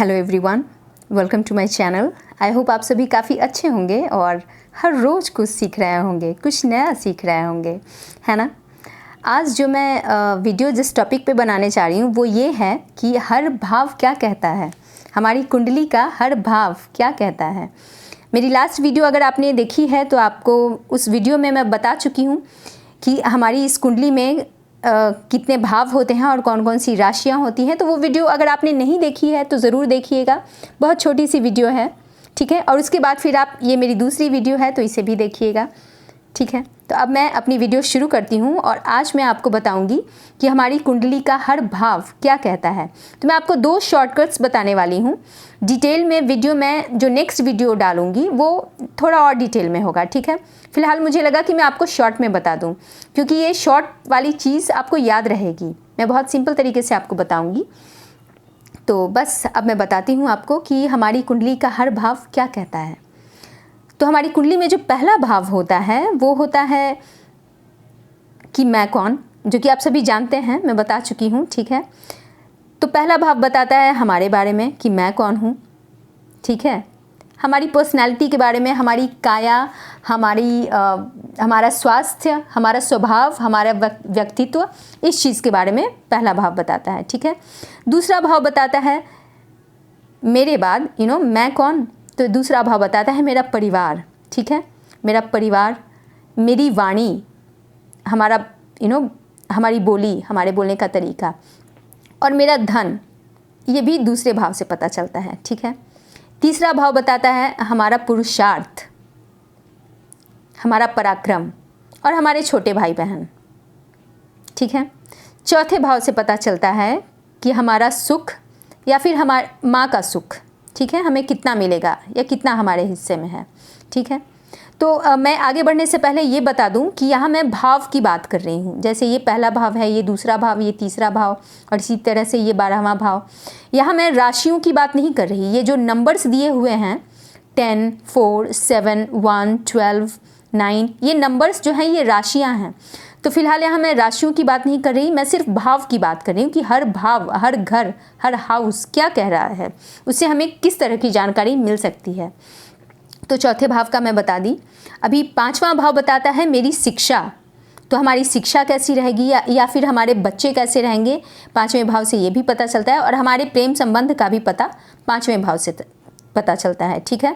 Hello everyone, welcome to my channel. I hope आप सभी काफ़ी अच्छे होंगे और हर रोज़ कुछ सीख रहे होंगे, कुछ नया सीख रहे होंगे, है ना। आज जो मैं वीडियो जिस टॉपिक पे बनाने चाह रही हूँ वो ये है कि हर भाव क्या कहता है, हमारी कुंडली का हर भाव क्या कहता है। मेरी लास्ट वीडियो अगर आपने देखी है तो आपको उस वीडियो में मैं बता चुकी हूँ कि हमारी इस कुंडली में कितने भाव होते हैं और कौन कौन सी राशियाँ होती हैं। तो वो वीडियो अगर आपने नहीं देखी है तो ज़रूर देखिएगा, बहुत छोटी सी वीडियो है, ठीक है। और उसके बाद फिर आप ये मेरी दूसरी वीडियो है तो इसे भी देखिएगा, ठीक है। तो अब मैं अपनी वीडियो शुरू करती हूँ और आज मैं आपको बताऊँगी कि हमारी कुंडली का हर भाव क्या कहता है। तो मैं आपको 2 शॉर्टकट्स बताने वाली हूँ। डिटेल में वीडियो मैं जो नेक्स्ट वीडियो डालूँगी वो थोड़ा और डिटेल में होगा, ठीक है। फिलहाल मुझे लगा कि मैं आपको शॉर्ट में बता दूँ, क्योंकि ये शॉर्ट वाली चीज़ आपको याद रहेगी। मैं बहुत सिंपल तरीके से आपको बताऊँगी। तो बस अब मैं बताती हूँ आपको कि हमारी कुंडली का हर भाव क्या कहता है। तो हमारी कुंडली में जो पहला भाव होता है वो होता है कि मैं कौन, जो कि आप सभी जानते हैं, मैं बता चुकी हूँ, ठीक है। तो पहला भाव बताता है हमारे बारे में कि मैं कौन हूँ, ठीक है। हमारी पर्सनैलिटी के बारे में, हमारी काया, हमारा स्वास्थ्य, हमारा स्वभाव, हमारा व्यक्तित्व, इस चीज़ के बारे में पहला भाव बताता है, ठीक है। दूसरा भाव बताता है मेरे बाद मैं कौन, तो दूसरा भाव बताता है मेरा परिवार, ठीक है। मेरा परिवार, मेरी वाणी, हमारा हमारी बोली, हमारे बोलने का तरीका, और मेरा धन, ये भी दूसरे भाव से पता चलता है, ठीक है। तीसरा भाव बताता है हमारा पुरुषार्थ, हमारा पराक्रम और हमारे छोटे भाई बहन, ठीक है। चौथे भाव से पता चलता है कि हमारा सुख या फिर हमारी माँ का सुख, ठीक है, हमें कितना मिलेगा या कितना हमारे हिस्से में है, ठीक है। तो मैं आगे बढ़ने से पहले ये बता दूं कि यहाँ मैं भाव की बात कर रही हूँ। जैसे ये पहला भाव है, ये दूसरा भाव, ये तीसरा भाव और इसी तरह से ये 12वां भाव। यहाँ मैं राशियों की बात नहीं कर रही। ये जो नंबर्स दिए हुए हैं 10, 4, 7, 1, 12, 9, ये नंबर्स जो हैं ये राशियाँ हैं। तो फिलहाल यहाँ मैं राशियों की बात नहीं कर रही, मैं सिर्फ भाव की बात कर रही हूँ कि हर भाव, हर घर, हर हाउस क्या कह रहा है, उससे हमें किस तरह की जानकारी मिल सकती है। तो चौथे भाव का मैं बता दी। अभी 5वां भाव बताता है मेरी शिक्षा। तो हमारी शिक्षा कैसी रहेगी या फिर हमारे बच्चे कैसे रहेंगे, 5वें भाव से ये भी पता चलता है। और हमारे प्रेम संबंध का भी पता 5वें भाव से पता चलता है, ठीक है।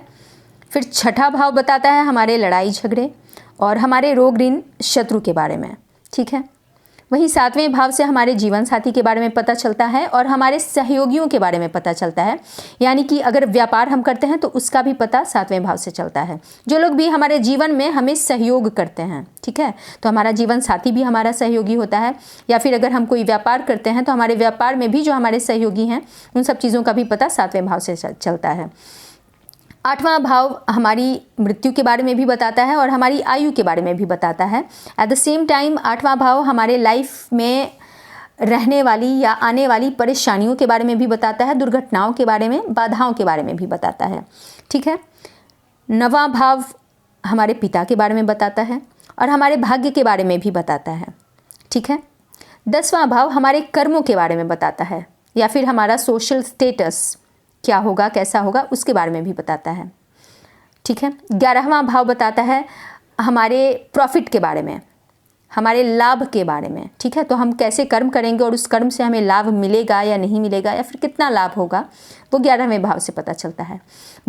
फिर छठा भाव बताता है हमारे लड़ाई झगड़े और हमारे रोग ऋण शत्रु के बारे में, ठीक है। वहीं 7वें भाव से हमारे जीवन साथी के बारे में पता चलता है और हमारे सहयोगियों के बारे में पता चलता है। यानी कि अगर व्यापार हम करते हैं तो उसका भी पता 7वें भाव से चलता है। जो लोग भी हमारे जीवन में हमें सहयोग करते हैं, ठीक है, तो हमारा जीवन साथी भी हमारा सहयोगी होता है। या फिर अगर हम कोई व्यापार करते हैं तो हमारे व्यापार में भी जो हमारे सहयोगी हैं उन सब चीज़ों का भी पता 7वें भाव से चलता है। 8वां भाव हमारी मृत्यु के बारे में भी बताता है और हमारी आयु के बारे में भी बताता है। एट द सेम टाइम 8वां भाव हमारे लाइफ में रहने वाली या आने वाली परेशानियों के बारे में भी बताता है, दुर्घटनाओं के बारे में, बाधाओं के बारे में भी बताता है, ठीक है। 9वां भाव हमारे पिता के बारे में बताता है और हमारे भाग्य के बारे में भी बताता है, ठीक है। 10वां भाव हमारे कर्मों के बारे में बताता है या फिर हमारा सोशल स्टेटस क्या होगा, कैसा होगा, उसके बारे में भी बताता है, ठीक है। 11वां भाव बताता है हमारे प्रॉफिट के बारे में, हमारे लाभ के बारे में, ठीक है। तो हम कैसे कर्म करेंगे और उस कर्म से हमें लाभ मिलेगा या नहीं मिलेगा या फिर कितना लाभ होगा, वो 11वें भाव से पता चलता है।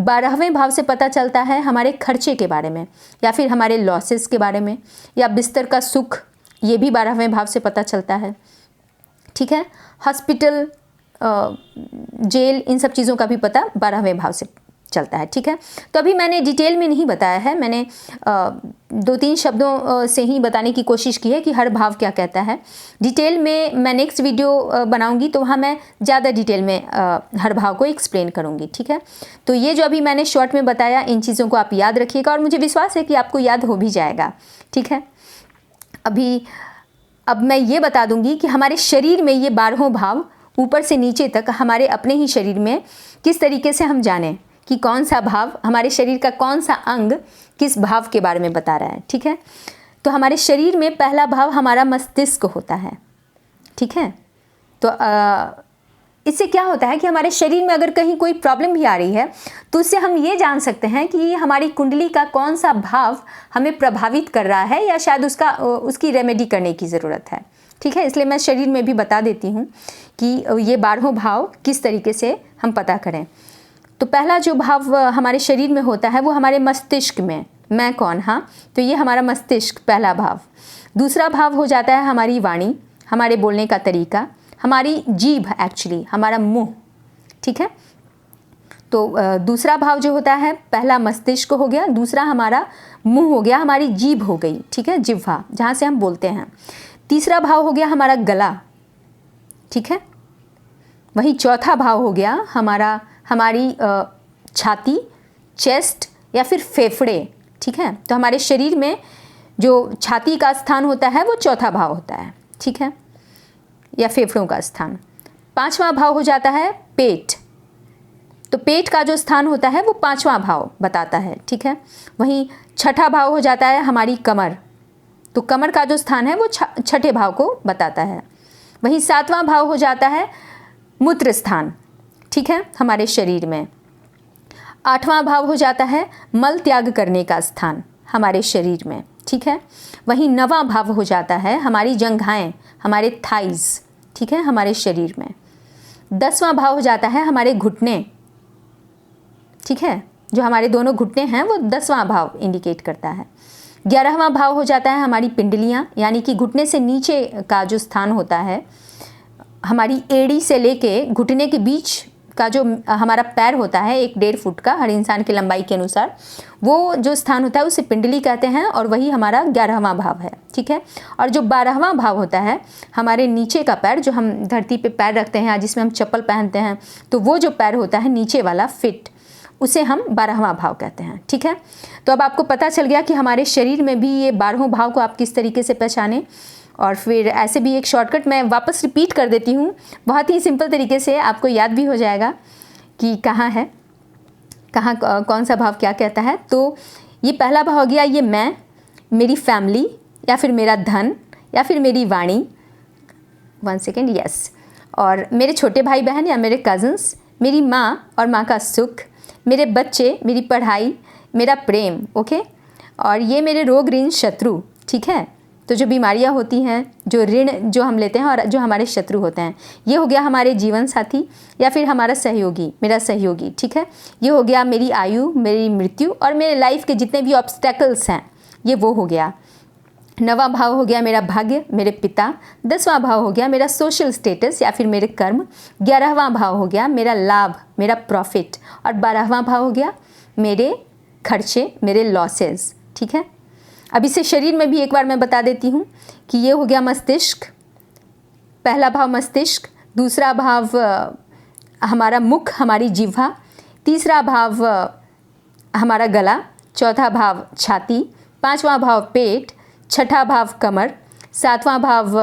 12वें भाव से पता चलता है हमारे खर्चे के बारे में या फिर हमारे लॉसेस के बारे में, या बिस्तर का सुख, ये भी 12वें भाव से पता चलता है, ठीक है। हॉस्पिटल, जेल, इन सब चीज़ों का भी पता 12वें भाव से चलता है, ठीक है। तो अभी मैंने डिटेल में नहीं बताया है, मैंने 2-3 शब्दों से ही बताने की कोशिश की है कि हर भाव क्या कहता है। डिटेल में मैं नेक्स्ट वीडियो बनाऊंगी तो वहाँ मैं ज़्यादा डिटेल में हर भाव को एक्सप्लेन करूँगी, ठीक है। तो ये जो अभी मैंने शॉर्ट में बताया, इन चीज़ों को आप याद रखिएगा और मुझे विश्वास है कि आपको याद हो भी जाएगा, ठीक है। अब मैं ये बता दूँगी कि हमारे शरीर में ये 12 भाव ऊपर से नीचे तक हमारे अपने ही शरीर में किस तरीके से हम जानें कि कौन सा भाव, हमारे शरीर का कौन सा अंग किस भाव के बारे में बता रहा है, ठीक है। तो हमारे शरीर में पहला भाव हमारा मस्तिष्क होता है, ठीक है। तो इससे क्या होता है कि हमारे शरीर में अगर कहीं कोई प्रॉब्लम भी आ रही है तो उससे हम ये जान सकते हैं कि हमारी कुंडली का कौन सा भाव हमें प्रभावित कर रहा है या शायद उसकी रेमेडी करने की ज़रूरत है। ठीक है, इसलिए मैं शरीर में भी बता देती हूँ कि ये 12 भाव किस तरीके से हम पता करें। तो पहला जो भाव हमारे शरीर में होता है वो हमारे मस्तिष्क में, मैं कौन, हाँ, तो ये हमारा मस्तिष्क पहला भाव। दूसरा भाव हो जाता है हमारी वाणी, हमारे बोलने का तरीका, हमारी जीभ, एक्चुअली हमारा मुंह। ठीक है, तो दूसरा भाव जो होता है, पहला मस्तिष्क हो गया, दूसरा हमारा मुंह हो गया, हमारी जीभ हो गई। ठीक है, जिह्वा, जहाँ से हम बोलते हैं। तीसरा भाव हो गया हमारा गला। ठीक है, वही चौथा भाव हो गया हमारी छाती, चेस्ट या फिर फेफड़े। ठीक है, तो हमारे शरीर में जो छाती का स्थान होता है वो चौथा भाव होता है। ठीक है, या फेफड़ों का स्थान। पांचवा भाव हो जाता है पेट, तो पेट का जो स्थान होता है वो पांचवा भाव बताता है। ठीक है, वहीं छठा भाव हो जाता है हमारी कमर, तो कमर का जो स्थान है वो छठे भाव को बताता है। वहीं सातवां भाव हो जाता है मूत्र स्थान। ठीक है, हमारे शरीर में। आठवां भाव हो जाता है मल त्याग करने का स्थान हमारे शरीर में। ठीक है, वहीं नवां भाव हो जाता है हमारी जंघाएं, हमारे थाइज। ठीक है, हमारे शरीर में। 10वां भाव हो जाता है हमारे घुटने। ठीक है, जो हमारे दोनों घुटने हैं वो 10वां भाव इंडिकेट करता है। 11वां भाव हो जाता है हमारी पिंडलियां, यानी कि घुटने से नीचे का जो स्थान होता है, हमारी एड़ी से लेके घुटने के बीच का जो हमारा पैर होता है 1-1.5 फुट का, हर इंसान की लंबाई के अनुसार, वो जो स्थान होता है उसे पिंडली कहते हैं और वही हमारा 11वां भाव है। ठीक है, और जो 12वां भाव होता है हमारे नीचे का पैर, जो हम धरती पे पैर रखते हैं जिसमें हम चप्पल पहनते हैं, तो वो जो पैर होता है नीचे वाला फिट, उसे हम 12वां भाव कहते हैं। ठीक है, तो अब आपको पता चल गया कि हमारे शरीर में भी ये 12 भाव को आप किस तरीके से पहचानें। और फिर ऐसे भी एक शॉर्टकट मैं वापस रिपीट कर देती हूँ, बहुत ही सिंपल तरीके से आपको याद भी हो जाएगा कि कहाँ है, कहाँ कौन सा भाव क्या कहता है। तो ये पहला भाव हो गया ये मैं, मेरी फैमिली, या फिर मेरा धन, या फिर मेरी वाणी, 1 सेकेंड, यस, और मेरे छोटे भाई बहन या मेरे कज़न्स, मेरी माँ और माँ का सुख, मेरे बच्चे, मेरी पढ़ाई, मेरा प्रेम। ओके, और ये मेरे रोग ऋण शत्रु। ठीक है, तो जो बीमारियां होती हैं, जो ऋण जो हम लेते हैं और जो हमारे शत्रु होते हैं, ये हो गया हमारे जीवन साथी या फिर हमारा सहयोगी, मेरा सहयोगी। ठीक है, ये हो गया मेरी आयु, मेरी मृत्यु और मेरे लाइफ के जितने भी ऑब्स्टेकल्स हैं, ये वो हो गया। 9वां भाव हो गया मेरा भाग्य, मेरे पिता। 10वां भाव हो गया मेरा सोशल स्टेटस या फिर मेरे कर्म। 11वां भाव हो गया मेरा लाभ, मेरा प्रॉफिट। और 12वां भाव हो गया मेरे खर्चे, मेरे लॉसेस। ठीक है, अब इसे शरीर में भी एक बार मैं बता देती हूँ कि ये हो गया मस्तिष्क, पहला भाव मस्तिष्क, दूसरा भाव हमारा मुख, हमारी जिह्वा, तीसरा भाव हमारा गला, चौथा भाव छाती, 5वां भाव पेट, छठा भाव कमर, 7वां भाव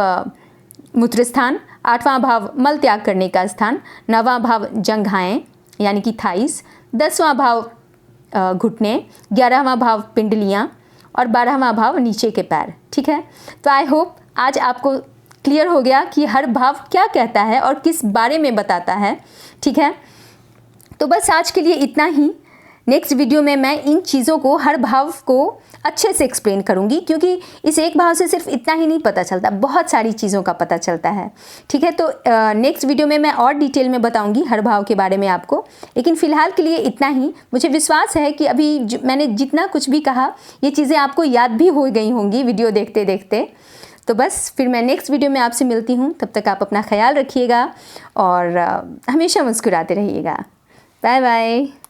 मूत्रस्थान, 8वां भाव मल त्याग करने का स्थान, 9वां भाव जंघाएं यानी कि थाइस, 10वां भाव घुटने, 11वां भाव पिंडलियाँ और 12वां भाव नीचे के पैर। ठीक है, तो आई होप आज आपको क्लियर हो गया कि हर भाव क्या कहता है और किस बारे में बताता है। ठीक है, तो बस आज के लिए इतना ही। नेक्स्ट वीडियो में मैं इन चीज़ों को, हर भाव को अच्छे से एक्सप्लेन करूंगी, क्योंकि इस एक भाव से सिर्फ इतना ही नहीं पता चलता, बहुत सारी चीज़ों का पता चलता है। ठीक है, तो नेक्स्ट वीडियो में मैं और डिटेल में बताऊंगी हर भाव के बारे में आपको, लेकिन फ़िलहाल के लिए इतना ही। मुझे विश्वास है कि अभी मैंने जितना कुछ भी कहा ये चीज़ें आपको याद भी हो गई होंगी वीडियो देखते देखते। तो बस फिर मैं नेक्स्ट वीडियो में आपसे मिलती हूँ, तब तक आप अपना ख्याल रखिएगा और हमेशा मुस्कुराते रहिएगा। Bye bye.